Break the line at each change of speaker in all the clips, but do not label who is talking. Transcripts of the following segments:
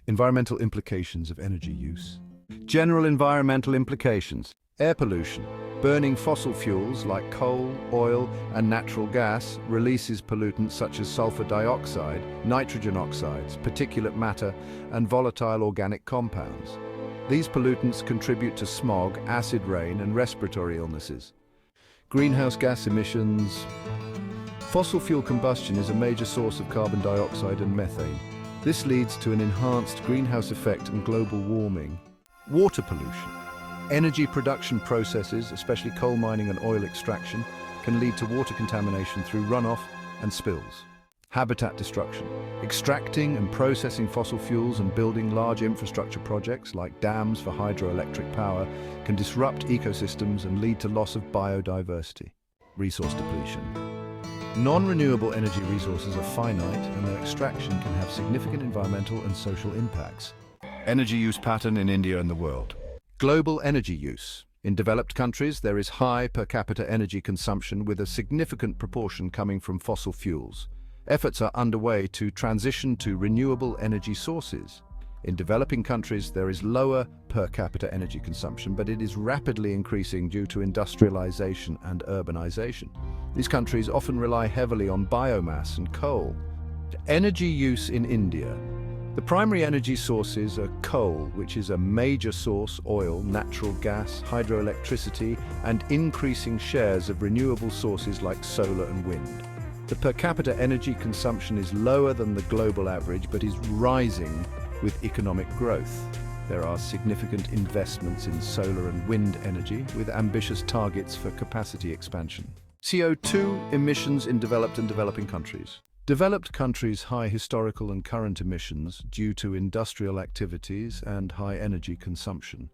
Environmental implications of energy use. General environmental implications. Air pollution. Burning fossil fuels like coal, oil, and natural gas releases pollutants such as sulfur dioxide, nitrogen oxides, particulate matter, and volatile organic compounds. These pollutants contribute to smog, acid rain, and respiratory illnesses. Greenhouse gas emissions. Fossil fuel combustion is a major source of carbon dioxide and methane. This leads to an enhanced greenhouse effect and global warming. Water pollution. Energy production processes, especially coal mining and oil extraction, can lead to water contamination through runoff and spills. Habitat destruction. Extracting and processing fossil fuels and building large infrastructure projects like dams for hydroelectric power can disrupt ecosystems and lead to loss of biodiversity. Resource depletion. Non-renewable energy resources are finite and their extraction can have significant environmental and social impacts. Energy use pattern in India and the world. Global energy use. In developed countries, there is high per capita energy consumption with a significant proportion coming from fossil fuels. Efforts are underway to transition to renewable energy sources. In developing countries, there is lower per capita energy consumption, but it is rapidly increasing due to industrialization and urbanization. These countries often rely heavily on biomass and coal. Energy use in India. The primary energy sources are coal, which is a major source, oil, natural gas, hydroelectricity, and increasing shares of renewable sources like solar and wind. The per capita energy consumption is lower than the global average, but is rising with economic growth. There are significant investments in solar and wind energy, with ambitious targets for capacity expansion. CO2 emissions in developed and developing countries. Developed countries' high historical and current emissions due to industrial activities and high energy consumption.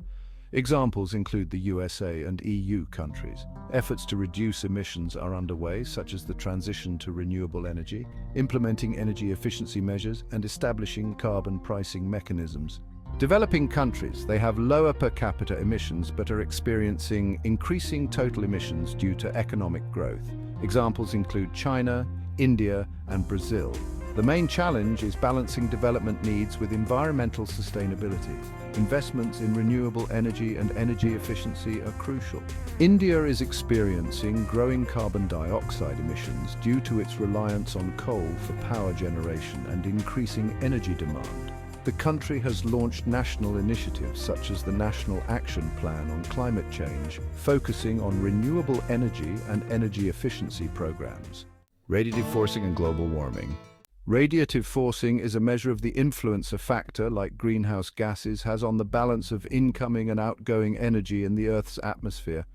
Examples include the USA and EU countries. Efforts to reduce emissions are underway, such as the transition to renewable energy, implementing energy efficiency measures, and establishing carbon pricing mechanisms. Developing countries, they have lower per capita emissions but are experiencing increasing total emissions due to economic growth. Examples include China, India, and Brazil. The main challenge is balancing development needs with environmental sustainability. Investments in renewable energy and energy efficiency are crucial. India is experiencing growing carbon dioxide emissions due to its reliance on coal for power generation and increasing energy demand. The country has launched national initiatives such as the National Action Plan on Climate Change, focusing on renewable energy and energy efficiency programs. Radiative forcing and global warming. Radiative forcing is a measure of the influence a factor like greenhouse gases has on the balance of incoming and outgoing energy in the Earth's atmosphere.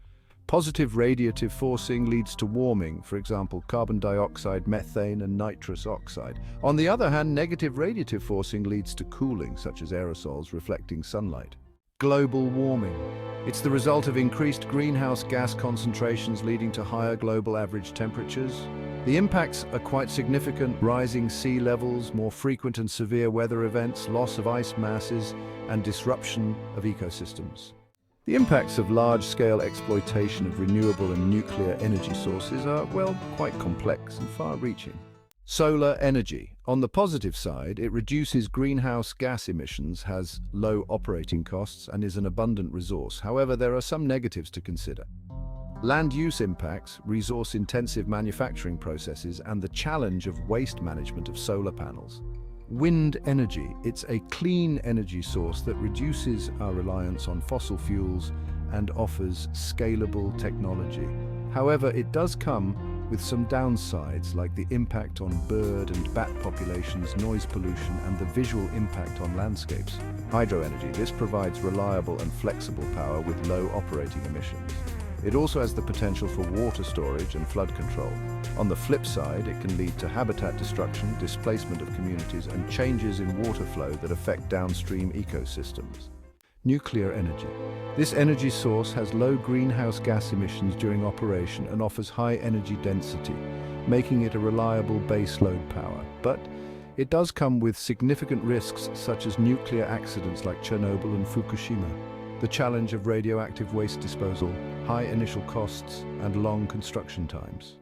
Positive radiative forcing leads to warming, for example, carbon dioxide, methane, and nitrous oxide. On the other hand, negative radiative forcing leads to cooling, such as aerosols reflecting sunlight. Global warming. It's the result of increased greenhouse gas concentrations leading to higher global average temperatures. The impacts are quite significant: rising sea levels, more frequent and severe weather events, loss of ice masses, and disruption of ecosystems. The impacts of large-scale exploitation of renewable and nuclear energy sources are, well, quite complex and far-reaching. Solar energy. On the positive side, it reduces greenhouse gas emissions, has low operating costs, and is an abundant resource. However, there are some negatives to consider. Land use impacts, resource-intensive manufacturing processes, and the challenge of waste management of solar panels. Wind energy. It's a clean energy source that reduces our reliance on fossil fuels and offers scalable technology. However, it does come with some downsides, like the impact on bird and bat populations, noise pollution, and the visual impact on landscapes. Hydroenergy. This provides reliable and flexible power with low operating emissions. It also has the potential for water storage and flood control. On the flip side, it can lead to habitat destruction, displacement of communities, and changes in water flow that affect downstream ecosystems. Nuclear energy. This energy source has low greenhouse gas emissions during operation and offers high energy density, making it a reliable baseload power. But it does come with significant risks such as nuclear accidents like Chernobyl and Fukushima. The challenge of radioactive waste disposal, high initial costs, and long construction times.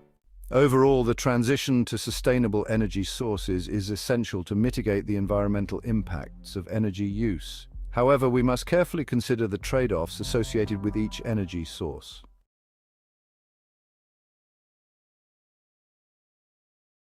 Overall, the transition to sustainable energy sources is essential to mitigate the environmental impacts of energy use. However, we must carefully consider the trade-offs associated with each energy source.